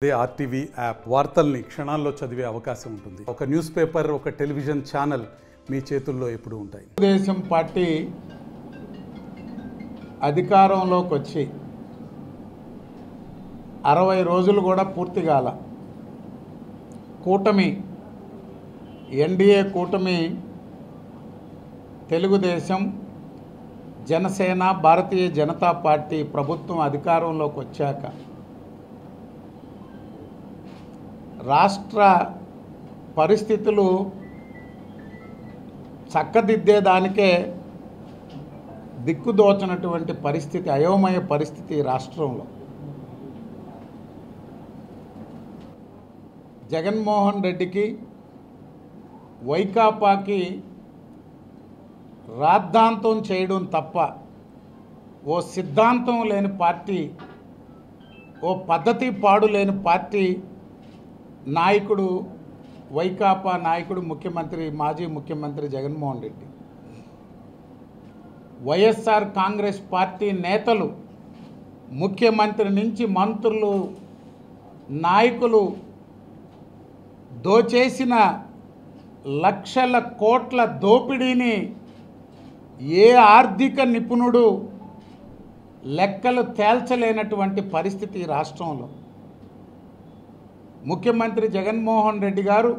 అదే RTV app వార్తల్ని క్షణాల్లో చదివే అవకాశం ఉంటుంది. ఒక న్యూస్ పేపర్, ఒక టెలివిజన్ ఛానల్ మీ చేతుల్లో ఎప్పుడూ ఉంటాయి. తెలుగుదేశం పార్టీ అధికారంలోకి వచ్చి 60 రోజులు కూడా పూర్తి కాల. కూటమి ఎన్డీఏ కూటమి తెలుగుదేశం, జనసేన, భారతీయ జనతా పార్టీ ప్రభుత్వం అధికారంలోకి వచ్చాక రాష్ట్ర పరిస్థితులు చక్కదిద్దేదానికే దిక్కుదోచనటువంటి పరిస్థితి, అయోమయ పరిస్థితి రాష్ట్రంలో. జగన్మోహన్ రెడ్డికి, వైకాపాకి రాద్ధాంతం చేయడం తప్ప ఓ సిద్ధాంతం లేని పార్టీ, ఓ పద్ధతి పాడు లేని పార్టీ నాయకుడు వైకాపా నాయకుడు ముఖ్యమంత్రి, మాజీ ముఖ్యమంత్రి జగన్మోహన్ రెడ్డి. వైఎస్ఆర్ కాంగ్రెస్ పార్టీ నేతలు, ముఖ్యమంత్రి నుంచి మంత్రులు, నాయకులు దోచేసిన లక్షల కోట్ల దోపిడీని ఏ ఆర్థిక నిపుణుడు లెక్కలు తేల్చలేనటువంటి పరిస్థితి రాష్ట్రంలో. ముఖ్యమంత్రి జగన్మోహన్ రెడ్డి గారు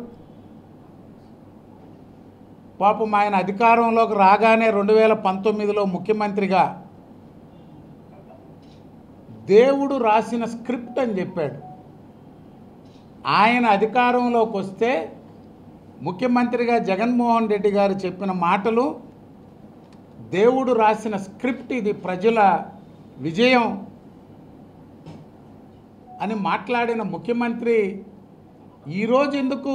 పాపం ఆయన అధికారంలోకి రాగానే 2019లో ముఖ్యమంత్రిగా దేవుడు రాసిన స్క్రిప్ట్ అని చెప్పాడు. ఆయన అధికారంలోకి వస్తే ముఖ్యమంత్రిగా జగన్మోహన్ రెడ్డి గారు చెప్పిన మాటలు దేవుడు రాసిన స్క్రిప్ట్, ఇది ప్రజల విజయం అని మాట్లాడిన ముఖ్యమంత్రి ఈరోజు ఎందుకు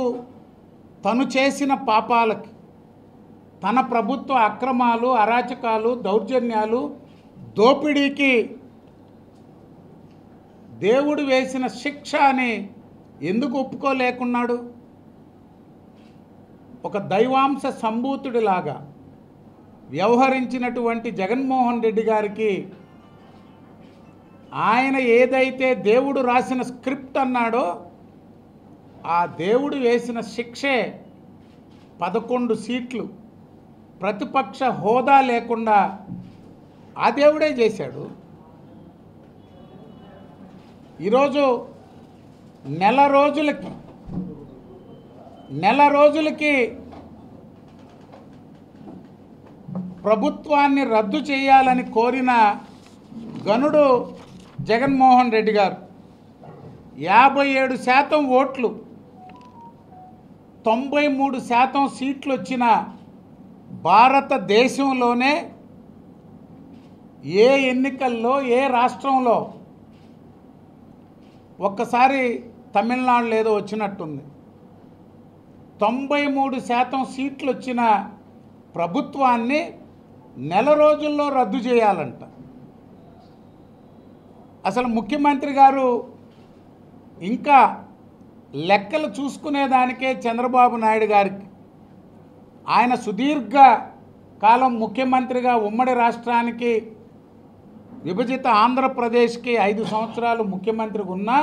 తను చేసిన పాపాలకి, తన ప్రభుత్వ అక్రమాలు, అరాచకాలు, దౌర్జన్యాలు, దోపిడీకి దేవుడు వేసిన శిక్ష అని ఎందుకు ఒప్పుకోలేకున్నాడు? ఒక దైవాంశ సంభూతుడిలాగా వ్యవహరించినటువంటి జగన్మోహన్ రెడ్డి గారికి ఆయన ఏదైతే దేవుడు రాసిన స్క్రిప్ట్ అన్నాడో ఆ దేవుడు వేసిన శిక్షే 11 సీట్లు, ప్రతిపక్ష హోదా లేకుండా ఆ దేవుడే చేశాడు. ఈరోజు నెల రోజులకి ప్రభుత్వాన్ని రద్దు చేయాలని కోరిన గనుడు జగన్మోహన్ రెడ్డి గారు. 57% ఓట్లు, 93% సీట్లు వచ్చిన భారతదేశంలోనే ఏ ఎన్నికల్లో, ఏ రాష్ట్రంలో, ఒక్కసారి తమిళనాడులో ఏదో వచ్చినట్టుంది, 93% సీట్లు వచ్చిన ప్రభుత్వాన్ని నెల రోజుల్లో రద్దు చేయాలంట. అసలు ముఖ్యమంత్రి గారు ఇంకా లెక్కలు చూసుకునేదానికే చంద్రబాబు నాయుడు గారికి, ఆయన సుదీర్ఘ కాలం ముఖ్యమంత్రిగా ఉమ్మడి రాష్ట్రానికి, విభజిత ఆంధ్రప్రదేశ్కి 5 సంవత్సరాలు ముఖ్యమంత్రిగా ఉన్నా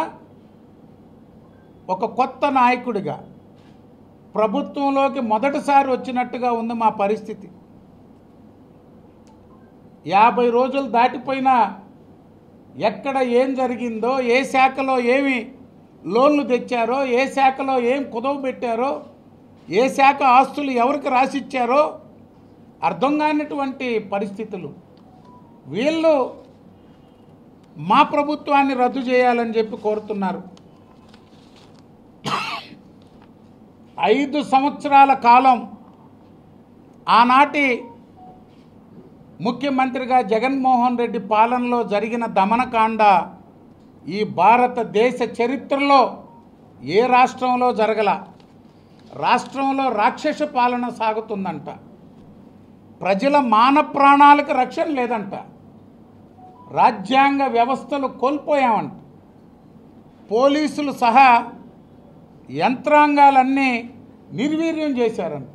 ఒక కొత్త నాయకుడిగా ప్రభుత్వంలోకి మొదటిసారి వచ్చినట్టుగా ఉంది మా పరిస్థితి. 50 రోజులు దాటిపోయినా ఎక్కడ ఏం జరిగిందో, ఏ శాఖలో ఏమి లోన్లు తెచ్చారో, ఏ శాఖలో ఏం కుదవ పెట్టారో, ఏ శాఖ ఆస్తులు ఎవరికి రాసిచ్చారో అర్థం కానిటువంటి పరిస్థితులు. వీళ్ళు మా ప్రభుత్వాన్ని రద్దు చేయాలని చెప్పి కోరుతున్నారు. 5 సంవత్సరాల కాలం ఆనాటి ముఖ్యమంత్రిగా జగన్మోహన్ రెడ్డి పాలనలో జరిగిన దమనకాండ ఈ భారతదేశ చరిత్రలో ఏ రాష్ట్రంలో జరగల. రాష్ట్రంలో రాక్షస పాలన సాగుతుందంట. ప్రజల మాన ప్రాణాలకు రక్షణ లేదంట. రాజ్యాంగ వ్యవస్థలు కోల్పోయామంట. పోలీసులు సహా యంత్రాంగాలన్నీ నిర్వీర్యం చేశారంట.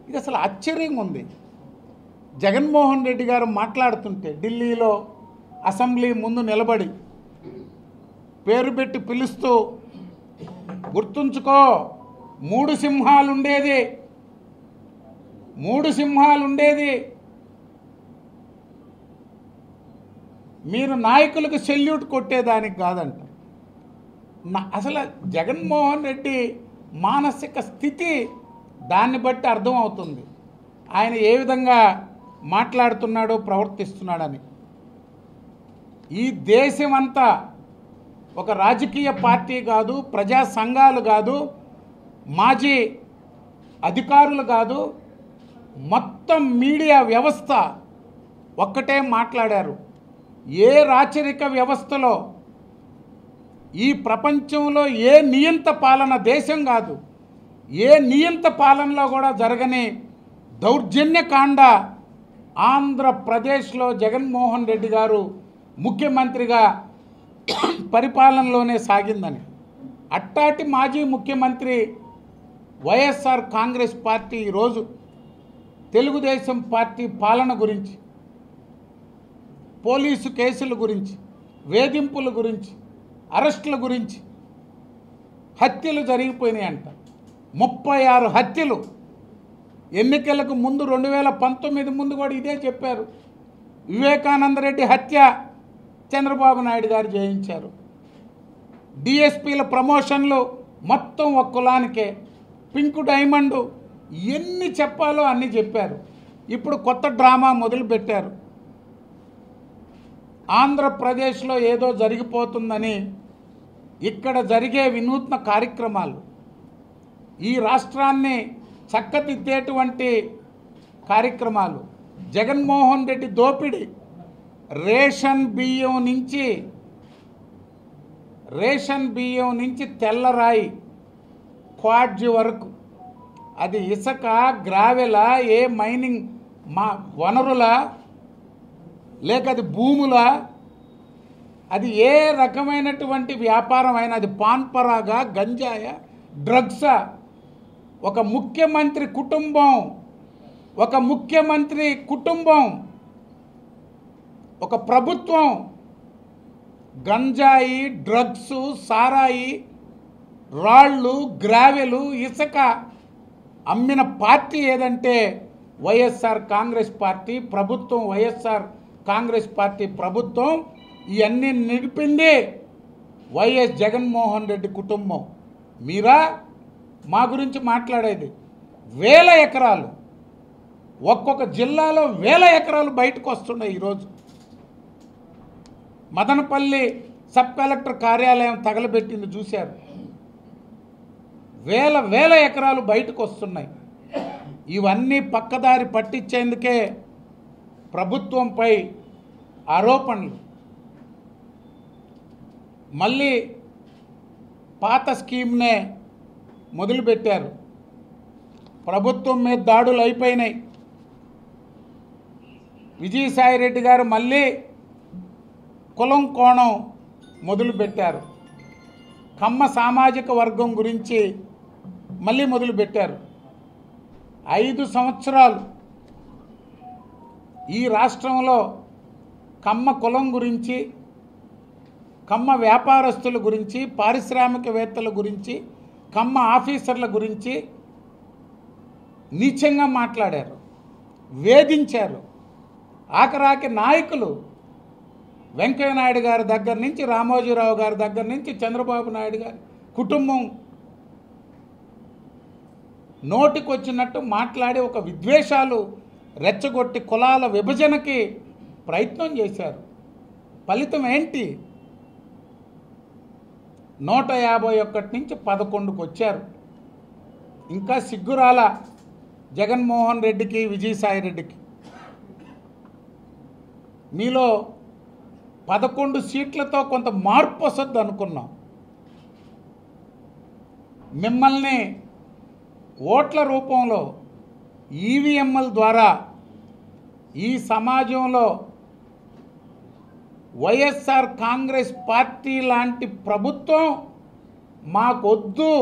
ఇది అసలు ఆశ్చర్యంగా ఉంది. జగన్మోహన్ రెడ్డి గారు మాట్లాడుతుంటే ఢిల్లీలో అసెంబ్లీ ముందు నిలబడి పేరు పెట్టి పిలుస్తూ గుర్తుంచుకో, మూడు సింహాలు ఉండేది. మీరు నాయకులకు సెల్యూట్ కొట్టేదానికి కాదంట. అసలు జగన్మోహన్ రెడ్డి మానసిక స్థితి దాన్ని బట్టి అర్థమవుతుంది ఆయన ఏ విధంగా మాట్లాడుతున్నాడో, ప్రవర్తిస్తున్నాడని. ఈ దేశమంతా ఒక రాజకీయ పార్టీ కాదు, ప్రజా సంఘాలు కాదు, మాజీ అధికారులు కాదు, మొత్తం మీడియా వ్యవస్థ ఒక్కటే మాట్లాడారు. ఏ రాచరిక వ్యవస్థలో, ఈ ప్రపంచంలో ఏ నియంత పాలన దేశం కాదు, ఏ నియంత పాలనలో కూడా జరగని దౌర్జన్యకాండ ఆంధ్రప్రదేశ్లో జగన్మోహన్ రెడ్డి గారు ముఖ్యమంత్రిగా పరిపాలనలోనే సాగిందని. అట్టాటి మాజీ ముఖ్యమంత్రి వైఎస్ఆర్ కాంగ్రెస్ పార్టీ ఈరోజు తెలుగుదేశం పార్టీ పాలన గురించి, పోలీసు కేసుల గురించి, వేధింపుల గురించి, అరెస్టుల గురించి, హత్యలు జరిగిపోయినాయంట. 36 హత్యలు. ఎన్నికలకు ముందు 2019 ముందు కూడా ఇదే చెప్పారు. వివేకానంద రెడ్డి హత్య చంద్రబాబు నాయుడు గారు చేయించారు. డిఎస్పీల ప్రమోషన్లు మొత్తం ఒక కులానికే. పింక్ డైమండ్, ఎన్ని చెప్పాలో అన్నీ చెప్పారు. ఇప్పుడు కొత్త డ్రామా మొదలుపెట్టారు. ఆంధ్రప్రదేశ్లో ఏదో జరిగిపోతుందని ఇక్కడ జరిగే వినూత్న కార్యక్రమాలు, ఈ రాష్ట్రాన్ని చక్కదిద్దేటువంటి కార్యక్రమాలు, జగన్మోహన్ రెడ్డి దోపిడీ, రేషన్ బియ్యం నుంచి తెల్లరాయి క్వాడ్జి వరకు, అది ఇసుక, గ్రావెల, ఏ మైనింగ్ వనరుల, లేక అది భూముల, అది ఏ రకమైనటువంటి వ్యాపారం అయినా, అది పాన్పరాగా, గంజాయ, డ్రగ్సా, ఒక ముఖ్యమంత్రి కుటుంబం, ఒక ప్రభుత్వం గంజాయి, డ్రగ్స్, సారాయి, రాళ్ళు, గ్రావెలు, ఇసుక అమ్మిన పార్టీ ఏదంటే వైఎస్ఆర్ కాంగ్రెస్ పార్టీ ప్రభుత్వం. వైఎస్ఆర్ కాంగ్రెస్ పార్టీ ప్రభుత్వం ఇవన్నీ నిలిపింది వైఎస్ జగన్మోహన్ రెడ్డి కుటుంబం. మీరా మా గురించి మాట్లాడేది? 1000 ఎకరాలు, ఒక్కొక్క జిల్లాలో 1000 ఎకరాలు బయటకు వస్తున్నాయి. ఈరోజు మదనపల్లి సబ్ కలెక్టర్ కార్యాలయం తగలబెట్టింది చూశారు. 1000 ఎకరాలు బయటకు వస్తున్నాయి. ఇవన్నీ పక్కదారి పట్టించేందుకే ప్రభుత్వంపై ఆరోపణలు. మళ్ళీ పాత స్కీమ్నే మొదలుపెట్టారు. ప్రభుత్వం మీద దాడులు అయిపోయినాయి. విజయసాయిరెడ్డి గారు మళ్ళీ కులం కోణం మొదలుపెట్టారు. కమ్మ సామాజిక వర్గం గురించి మళ్ళీ మొదలుపెట్టారు. 5 సంవత్సరాలు ఈ రాష్ట్రంలో కమ్మ కులం గురించి, కమ్మ వ్యాపారస్తుల గురించి, పారిశ్రామికవేత్తల గురించి, కమ్మ ఆఫీసర్ల గురించి నీచంగా మాట్లాడారు, వేధించారు. ఆఖరాకి నాయకులు వెంకయ్యనాయుడు గారి దగ్గర నుంచి, రామోజీరావు గారి దగ్గర నుంచి, చంద్రబాబు నాయుడు గారి కుటుంబం నోటికొచ్చినట్టు మాట్లాడి ఒక విద్వేషాలు రెచ్చగొట్టి కులాల విభజనకి ప్రయత్నం చేశారు. ఫలితం ఏంటి? 151 నుంచి 11కు వచ్చారు. ఇంకా సిగ్గురాల జగన్మోహన్ రెడ్డికి, విజయసాయిరెడ్డికి. మీలో 11 సీట్లతో కొంత మార్పు వస్తుంది అనుకున్నాం. మిమ్మల్ని ఓట్ల రూపంలో, ఈవీఎంల ద్వారా ఈ సమాజంలో వైఎస్ఆర్ కాంగ్రెస్ పార్టీ లాంటి ప్రభుత్వం మాకొద్దు,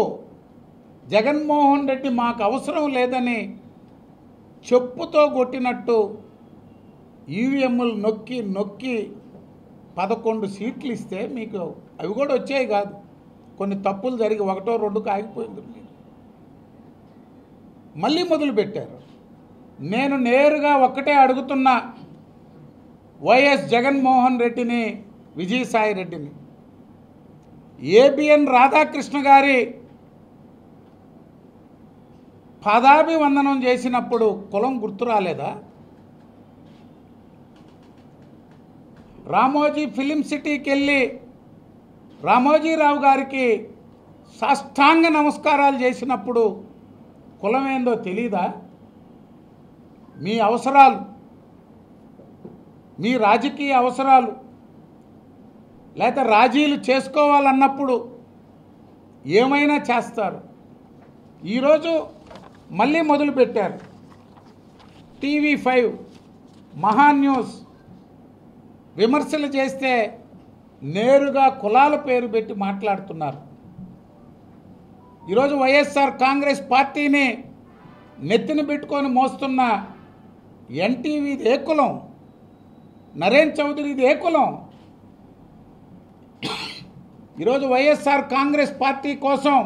జగన్మోహన్ రెడ్డి మాకు అవసరం లేదని చెప్పుతో కొట్టినట్టు ఈవీఎంలు నొక్కి 11 సీట్లు ఇస్తే మీకు అవి కూడా వచ్చాయి కాదు, కొన్ని తప్పులు జరిగి 1, 2 ఆగిపోయింది. మళ్ళీ మొదలుపెట్టారు. నేను నేరుగా ఒక్కటే అడుగుతున్నా, వైఎస్ జగన్మోహన్ రెడ్డిని, విజయసాయి రెడ్డిని, ఏబిఎన్ రాధాకృష్ణ గారి పాదాభివందనం చేసినప్పుడు కులం గుర్తు రాలేదా? రామోజీ ఫిలిం సిటీకి వెళ్ళి రామోజీరావు గారికి సాష్టాంగ నమస్కారాలు చేసినప్పుడు కులం ఏందో తెలీదా? మీ అవసరాలు, మీ రాజకీయ అవసరాలు, లేకపోతే రాజీలు చేసుకోవాలన్నప్పుడు ఏమైనా చేస్తారు. ఈరోజు మళ్ళీ మొదలుపెట్టారు. TV5 మహా న్యూస్ విమర్శలు చేస్తే నేరుగా కులాల పేరు పెట్టి మాట్లాడుతున్నారు. ఈరోజు వైఎస్ఆర్ కాంగ్రెస్ పార్టీని నెత్తిన పెట్టుకొని మోస్తున్న ఎన్టీవీది ఏ కులం, నరేన్ చౌదరిది ఏ కులం? ఈరోజు వైఎస్ఆర్ కాంగ్రెస్ పార్టీ కోసం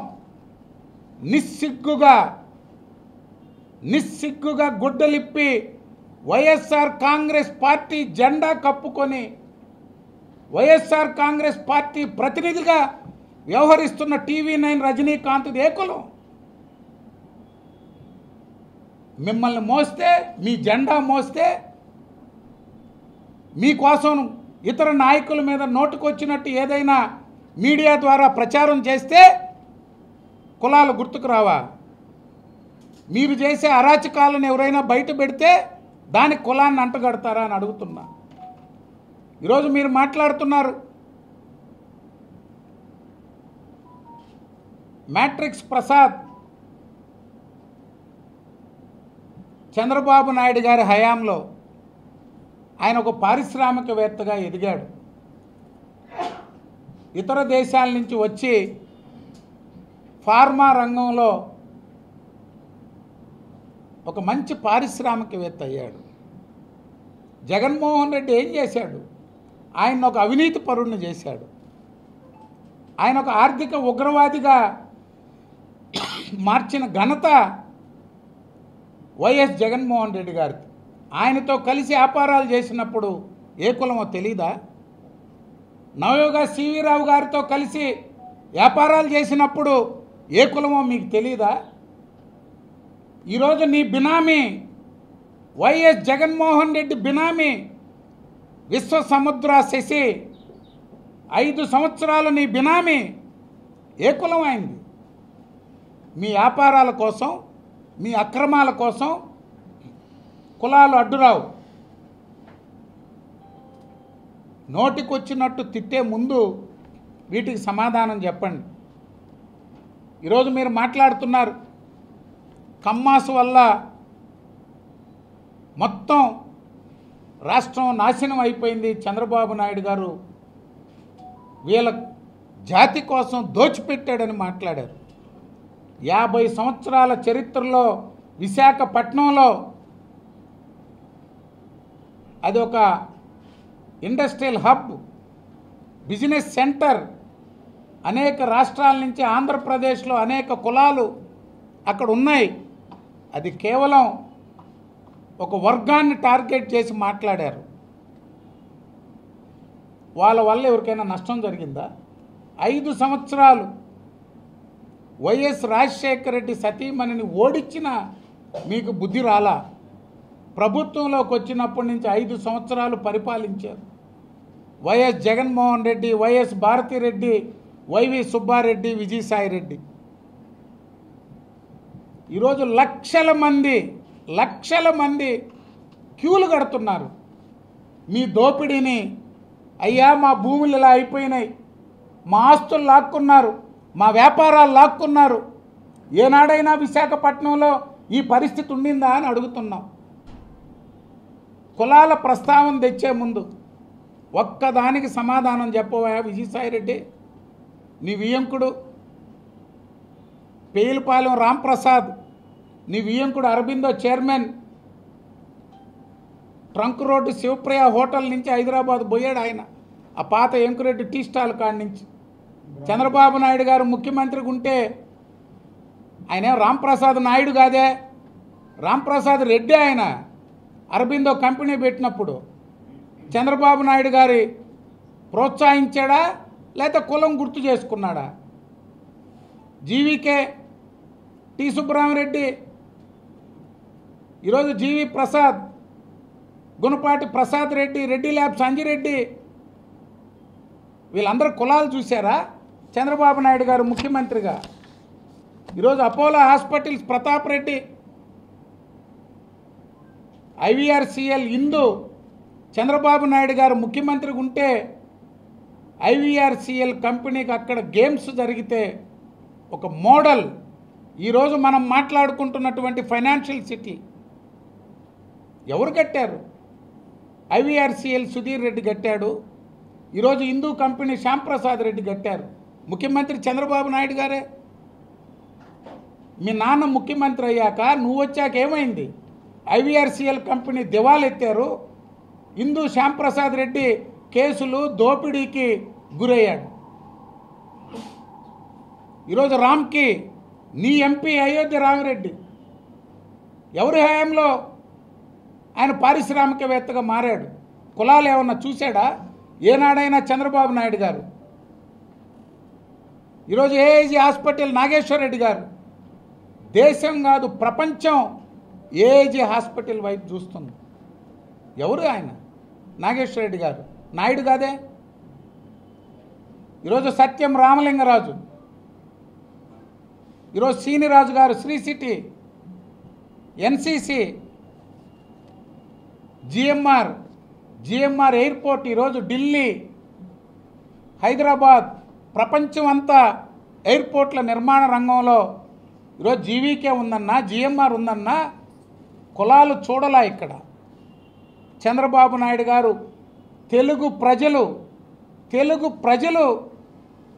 నిస్సిగ్గుగా గుడ్డలిప్పి వైఎస్ఆర్ కాంగ్రెస్ పార్టీ జెండా కప్పుకొని వైఎస్ఆర్ కాంగ్రెస్ పార్టీ ప్రతినిధిగా వ్యవహరిస్తున్న TV9 రజనీకాంత్ ఏ కులం? మిమ్మల్ని మోస్తే, మీ జెండా మోస్తే, మీకోసం ఇతర నాయకుల మీద నోటుకొచ్చినట్టు ఏదైనా మీడియా ద్వారా ప్రచారం చేస్తే కులాలు గుర్తుకు రావా? మీరు చేసే అరాచకాలను ఎవరైనా బయట పెడితే దానికి కులాన్ని అంటగడతారా అని అడుగుతున్నా. ఈరోజు మీరు మాట్లాడుతున్నారు, మ్యాట్రిక్స్ ప్రసాద్ చంద్రబాబు నాయుడు గారి హయాంలో ఆయన ఒక పారిశ్రామికవేత్తగా ఎదిగాడు. ఇతర దేశాల నుంచి వచ్చి ఫార్మా రంగంలో ఒక మంచి పారిశ్రామికవేత్త అయ్యాడు. జగన్మోహన్ రెడ్డి ఏం చేశాడు? ఆయన ఒక అవినీతి పరుణ్ణి చేశాడు. ఆయన ఒక ఆర్థిక ఉగ్రవాదిగా మార్చిన ఘనత వైఎస్ జగన్మోహన్ రెడ్డి గారికి. ఆయనతో కలిసి వ్యాపారాలు చేసినప్పుడు ఏ కులమో తెలీదా? నవయోగ సివి రావు గారితో కలిసి వ్యాపారాలు చేసినప్పుడు ఏ కులమో మీకు తెలీదా? ఈరోజు నీ బినామీ వైఎస్ జగన్మోహన్ రెడ్డి బినామీ విశ్వసముద్ర శశి 5 సంవత్సరాలు నీ బినామీ ఏ కులం అయింది? మీ వ్యాపారాల కోసం, మీ అక్రమాల కోసం కులాలు అడ్డురావు. నోటికొచ్చినట్టు తిట్టే ముందు వీటికి సమాధానం చెప్పండి. ఈరోజు మీరు మాట్లాడుతున్నారు, కమ్మాసు వల్ల మొత్తం రాష్ట్రం నాశనం అయిపోయింది, చంద్రబాబు నాయుడు గారు వీళ్ళ జాతి కోసం దోచిపెట్టాడని మాట్లాడారు. 50 సంవత్సరాల చరిత్రలో విశాఖపట్నంలో అది ఒక ఇండస్ట్రియల్ హబ్, బిజినెస్ సెంటర్. అనేక రాష్ట్రాల నుంచి ఆంధ్రప్రదేశ్లో అనేక కులాలు అక్కడ ఉన్నాయి. అది కేవలం ఒక వర్గాన్ని టార్గెట్ చేసి మాట్లాడారు. వాళ్ళ వల్ల ఎవరికైనా నష్టం జరిగిందా? 5 సంవత్సరాలు వైఎస్ రాజశేఖర రెడ్డి సతీమణిని ఓడించిన మీకు బుద్ధి రాలా? ప్రభుత్వంలోకి వచ్చినప్పటి నుంచి 5 సంవత్సరాలు పరిపాలించారు. వైఎస్ జగన్మోహన్ రెడ్డి, వైఎస్ భారతిరెడ్డి, వైవి సుబ్బారెడ్డి, విజయసాయి రెడ్డి. ఈరోజు లక్షల మంది క్యూలు కడుతున్నారు. మీ దోపిడీని, అయ్యా మా భూములు ఇలా అయిపోయినాయి, మా ఆస్తులు లాక్కున్నారు, మా వ్యాపారాలు లాక్కున్నారు, ఏనాడైనా విశాఖపట్నంలో ఈ పరిస్థితి ఉండిందా అని అడుగుతున్నాం. కులాల ప్రస్తావన తెచ్చే ముందు ఒక్కదానికి సమాధానం చెప్పవా విజయసాయి రెడ్డి? నీ వియ్యంకుడు పేలుపాలెం రాంప్రసాద్, నీ వియ్యంకుడు Aurobindo chairman, trunk road Shivapriya hotel నుంచి హైదరాబాద్ పోయాడు ఆయన. ఆ పాత ఎంకురెడ్డి టీ స్టాల్ కాడి నుంచి. చంద్రబాబు నాయుడు గారు ముఖ్యమంత్రిగా ఉంటే ఆయన రాంప్రసాద్ నాయుడు కాదే, రాంప్రసాద్ రెడ్డి. ఆయన అరబిందో కంపెనీ పెట్టినప్పుడు చంద్రబాబు నాయుడు గారి ప్రోత్సహించాడా లేకపోతే కులం గుర్తు చేసుకున్నాడా? జీవీకే టి సుబ్రహ్మరెడ్డి, ఈరోజు జీవి ప్రసాద్, గుణపాటి ప్రసాద్ రెడ్డి, రెడ్డి ల్యాబ్స్ అంజిరెడ్డి, వీళ్ళందరూ కులాలు చూశారా చంద్రబాబు నాయుడు గారు ముఖ్యమంత్రిగా? ఈరోజు Apollo hospitals Pratap Reddy, IVRCL ఇందు చంద్రబాబు నాయుడు గారు ముఖ్యమంత్రిగా ఉంటే ఐవీఆర్సీఎల్ కంపెనీకి అక్కడ గేమ్స్ జరిగితే ఒక మోడల్. ఈరోజు మనం మాట్లాడుకుంటున్నటువంటి ఫైనాన్షియల్ సిటీ ఎవరు కట్టారు? ఐవీఆర్సీఎల్ సుధీర్ రెడ్డి కట్టాడు. ఈరోజు హిందూ కంపెనీ శ్యాంప్రసాద్ రెడ్డి కట్టారు. ముఖ్యమంత్రి చంద్రబాబు నాయుడు గారే. మీ నాన్న ముఖ్యమంత్రి అయ్యాక నువ్వు వచ్చాక ఏమైంది? ఐవీఆర్సీఎల్ కంపెనీ దివాలెత్తారు. హిందూ శ్యాంప్రసాద్ రెడ్డి కేసులు దోపిడీకి గురయ్యాడు. ఈరోజు రామ్కి నీ ఎంపీ అయోధ్య రామిరెడ్డి ఎవరి హయాంలో ఆయన పారిశ్రామికవేత్తగా మారాడు? కులాలు ఏమన్నా చూశాడా ఏనాడైనా చంద్రబాబు నాయుడు గారు? ఈరోజు ఏఐజీ హాస్పిటల్ నాగేశ్వర రెడ్డి గారు, దేశం కాదు ప్రపంచం ఏఐజీ హాస్పిటల్ వైపు చూస్తుంది. ఎవరు ఆయన? నాగేశ్వర రెడ్డి గారు, నాయుడు కాదే. ఈరోజు సత్యం రామలింగరాజు, ఈరోజు సీనిరాజు గారు Sri City, NCC, GMR airport, ఈరోజు ఢిల్లీ, హైదరాబాద్, ప్రపంచం అంతా ఎయిర్పోర్ట్ల నిర్మాణ రంగంలో ఈరోజు జీవీకే ఉందన్నా, జిఎంఆర్ ఉందన్నా కులాలు చూడలా ఇక్కడ. చంద్రబాబు నాయుడు గారు తెలుగు ప్రజలు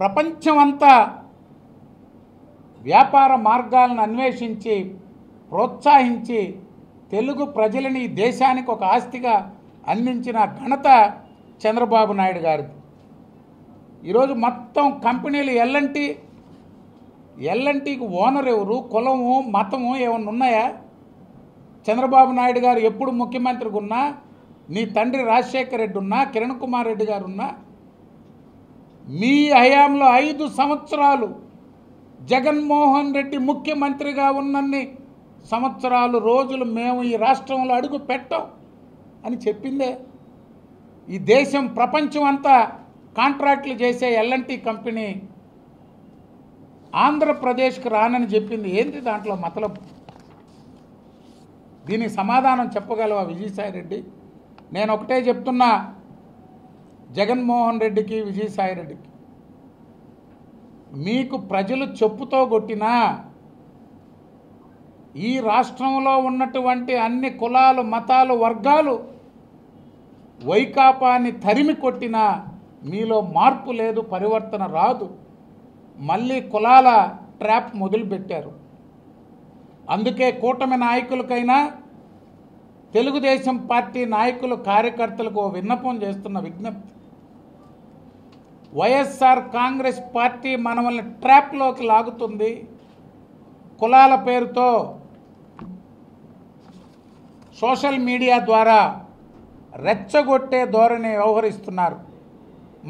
ప్రపంచమంతా వ్యాపార మార్గాలను అన్వేషించి ప్రోత్సహించి తెలుగు ప్రజలని ఈ దేశానికి ఒక ఆస్తిగా అందించిన ఘనత చంద్రబాబు నాయుడు గారిది. ఈరోజు మొత్తం కంపెనీలు ఎల్ఎన్టీకి ఓనర్ ఎవరు? కులము మతము ఏమన్నా ఉన్నాయా? చంద్రబాబు నాయుడు గారు ఎప్పుడు ముఖ్యమంత్రిగా ఉన్నా, నీ తండ్రి రాజశేఖర రెడ్డి ఉన్నా, కిరణ్ కుమార్ రెడ్డి గారు ఉన్నా, మీ హయాంలో 5 సంవత్సరాలు జగన్మోహన్ రెడ్డి ముఖ్యమంత్రిగా ఉన్నన్ని సంవత్సరాలు రోజులు మేము ఈ రాష్ట్రంలో అడుగు పెట్టాం అని చెప్పిందే. ఈ దేశం ప్రపంచం అంతా కాంట్రాక్టులు చేసే ఎల్ఎన్టీ కంపెనీ ఆంధ్రప్రదేశ్కి రానని చెప్పింది. ఏంటి దాంట్లో మతలబు? దీనికి సమాధానం చెప్పగలవా విజయసాయి రెడ్డి? నేను ఒకటే చెప్తున్నా జగన్మోహన్ రెడ్డికి, విజయసాయి రెడ్డికి, మీకు ప్రజలు చెప్పుతో కొట్టినా ఈ రాష్ట్రంలో ఉన్నటువంటి అన్ని కులాలు, మతాలు, వర్గాలు వైకాపాని తరిమి కొట్టినా మీలో మార్పు లేదు, పరివర్తన రాదు. మళ్ళీ కులాల ట్రాప్ మొదలుపెట్టారు. అందుకే కూటమి నాయకులకైనా తెలుగుదేశం పార్టీ నాయకులు, కార్యకర్తలకు ఓ విన్నపం చేస్తున్న విజ్ఞప్తి, వైఎస్ఆర్ కాంగ్రెస్ పార్టీ మనల్ని ట్రాప్లోకి లాగుతుంది. కులాల పేరుతో సోషల్ మీడియా ద్వారా రెచ్చగొట్టే ధోరణి వ్యవహరిస్తున్నారు.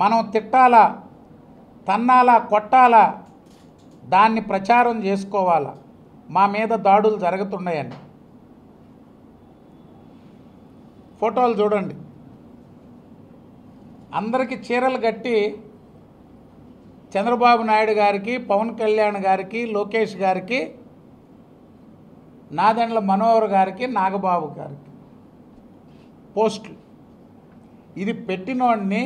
మనం తిట్టాలా, తన్నాలా, కొట్టాలా, దాన్ని ప్రచారం చేసుకోవాలా, మా మీద దాడులు జరుగుతున్నాయని. ఫోటోలు చూడండి, అందరికీ చీరలు కట్టి చంద్రబాబు నాయుడు గారికి, పవన్ కళ్యాణ్ గారికి, లోకేష్ గారికి, నాదెండ్ల మనోహర్ గారికి, నాగబాబు గారికి పోస్టులు. ఇది పెట్టినోడిని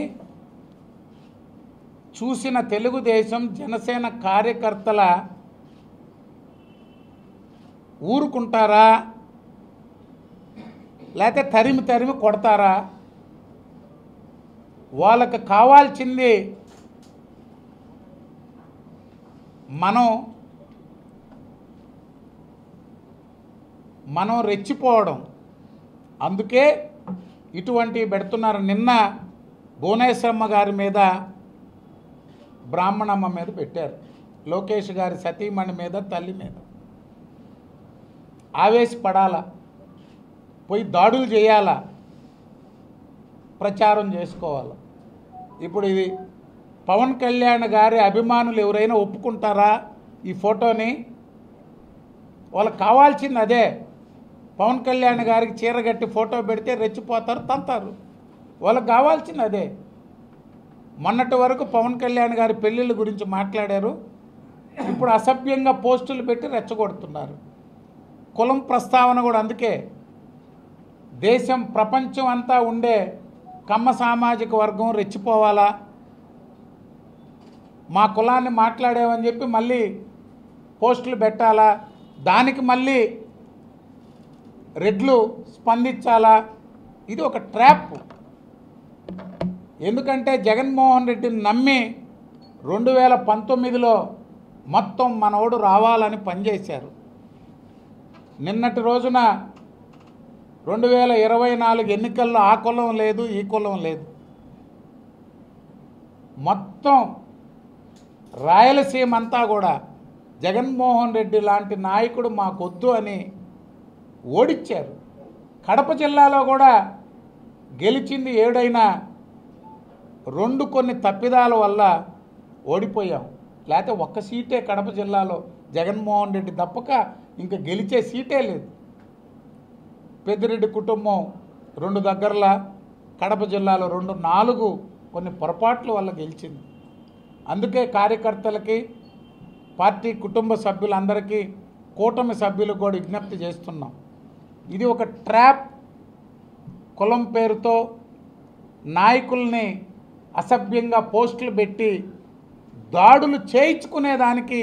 చూసిన తెలుగుదేశం, జనసేన కార్యకర్తల ఊరుకుంటారా లేకపోతే తరిమి తరిమి కొడతారా? వాళ్ళకి కావాల్సింది మనం రెచ్చిపోవడం. అందుకే ఇటువంటివి పెడుతున్నారు. నిన్న భువనేశ్వరమ్మ గారి మీద, బ్రాహ్మణమ్మ మీద పెట్టారు, లోకేష్ గారి సతీమణి మీద, తల్లి మీద. ఆవేశపడాలా, పోయి దాడులు చేయాలా, ప్రచారం చేసుకోవాలి. ఇప్పుడు ఇది పవన్ కళ్యాణ్ గారి అభిమానులు ఎవరైనా ఒప్పుకుంటారా ఈ ఫోటోని? వాళ్ళకి కావాల్సింది అదే. పవన్ కళ్యాణ్ గారికి చీరగట్టి ఫోటో పెడితే రెచ్చిపోతారు, తంతారు. వాళ్ళకి కావాల్సింది అదే. మొన్నటి వరకు పవన్ కళ్యాణ్ గారి పెళ్ళిళ్ళ గురించి మాట్లాడారు, ఇప్పుడు అసభ్యంగా పోస్టులు పెట్టి రెచ్చగొడుతున్నారు. కులం ప్రస్తావన కూడా అందుకే. దేశం ప్రపంచం అంతా ఉండే కమ్మ సామాజిక వర్గం రెచ్చిపోవాలా, మా కులాన్ని మాట్లాడామని చెప్పి మళ్ళీ పోస్టులు పెట్టాలా, దానికి మళ్ళీ రెడ్లు స్పందించాలా? ఇది ఒక ట్రాప్. ఎందుకంటే జగన్మోహన్ రెడ్డిని నమ్మి 2019లో మొత్తం మనోడు రావాలని పనిచేశారు. నిన్నటి రోజున 2024 ఎన్నికల్లో ఆ కులం లేదు, ఈ కులం లేదు. మొత్తం రాయలసీమ అంతా కూడా జగన్మోహన్ రెడ్డి లాంటి నాయకుడు మాకొద్దు అని ఓడిచ్చారు. కడప జిల్లాలో కూడా గెలిచింది 7 అయినా 2 కొన్ని తప్పిదాల వల్ల ఓడిపోయాం. లేకపోతే ఒక్క సీటే కడప జిల్లాలో జగన్మోహన్ రెడ్డి తప్పక ఇంకా గెలిచే సీటే లేదు. పెద్దిరెడ్డి కుటుంబం 2 దగ్గరలా, కడప జిల్లాలో 2, 4 కొన్ని పొరపాట్ల వల్ల గెలిచింది. అందుకే కార్యకర్తలకి, పార్టీ కుటుంబ సభ్యులందరికీ, కూటమి సభ్యులకు కూడా విజ్ఞప్తి చేస్తున్నాం. ఇది ఒక ట్రాప్. కులం పేరుతో నాయకుల్ని అసభ్యంగా పోస్టులు పెట్టి దాడులు చేయించుకునేదానికి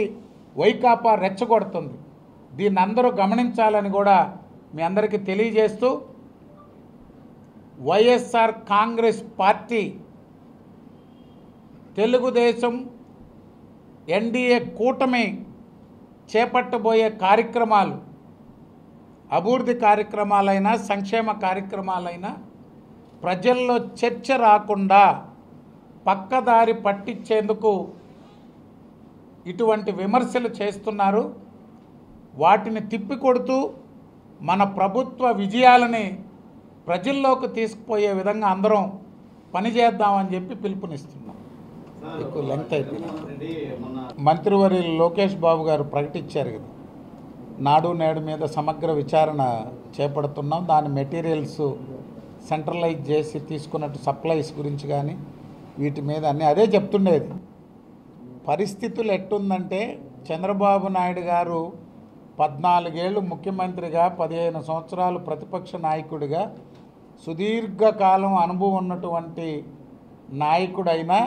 వైకాపా రెచ్చగొడుతుంది. దీన్ని అందరూ గమనించాలని కూడా మీ అందరికీ తెలియజేస్తూ, వైఎస్ఆర్ కాంగ్రెస్ పార్టీ, తెలుగుదేశం, ఎన్డీఏ కూటమి చేపట్టబోయే కార్యక్రమాలు, అభివృద్ధి కార్యక్రమాలైనా సంక్షేమ కార్యక్రమాలైనా ప్రజల్లో చర్చ రాకుండా పక్కదారి పట్టించేందుకు ఇటువంటి విమర్శలు చేస్తున్నారు. వాటిని తిప్పికొడుతూ మన ప్రభుత్వ విజయాలని ప్రజల్లోకి తీసుకుపోయే విధంగా అందరం పనిచేద్దామని చెప్పి పిలుపునిస్తున్నాం. ఎక్కువ లెంగ్త్ అయిపోయింది. మంత్రివర్యులు లోకేష్ బాబు గారు ప్రకటించారు కదా, నాడు నేడు మీద సమగ్ర విచారణ చేపడుతున్నాం. దాని మెటీరియల్స్ సెంట్రలైజ్ చేసి తీసుకున్నట్టు సప్లైస్ గురించి కానీ వీటి మీద అన్నీ అదే చెప్తుండేది. పరిస్థితులు ఎట్టుందంటే, చంద్రబాబు నాయుడు గారు 14 ఏళ్ళు ముఖ్యమంత్రిగా, 15 సంవత్సరాలు ప్రతిపక్ష నాయకుడిగా సుదీర్ఘకాలం అనుభవం ఉన్నటువంటి నాయకుడైనా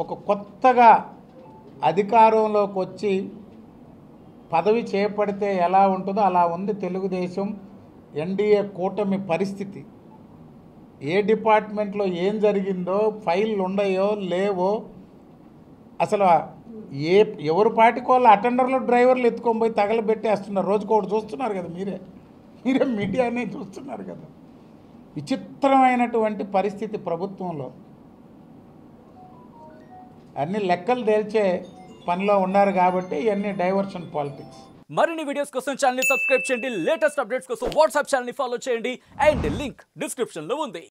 ఒక కొత్తగా అధికారంలోకి వచ్చి పదవి చేపడితే ఎలా ఉంటుందో అలా ఉంది తెలుగుదేశం ఎన్డీఏ కూటమి పరిస్థితి. ఏ డిపార్ట్మెంట్లో ఏం జరిగిందో, ఫైళ్ళు ఉన్నాయో లేవో, అసలు ఎవరు పాటికోళ్ళు అటెండర్లు, డ్రైవర్లు ఎత్తుకొని పోయి తగలబెట్టేస్తున్నారు. రోజుకోటి చూస్తున్నారు కదా, మీరే మీడియానే చూస్తున్నారు కదా. విచిత్రమైనటువంటి పరిస్థితి ప్రభుత్వంలో. అన్ని లెక్కలు తేల్చే పనిలో ఉన్నారు కాబట్టి ఇవన్నీ డైవర్షన్ పాలిటిక్స్. మరిన్ని వీడియోస్ కోసం ఛానల్ ని సబ్స్క్రైబ్ చేయండి, లేటెస్ట్ అప్డేట్స్ కోసం వాట్సాప్ ఛానల్ ని ఫాలో చేయండి, అండ్ లింక్ డిస్క్రిప్షన్ లో ఉంది.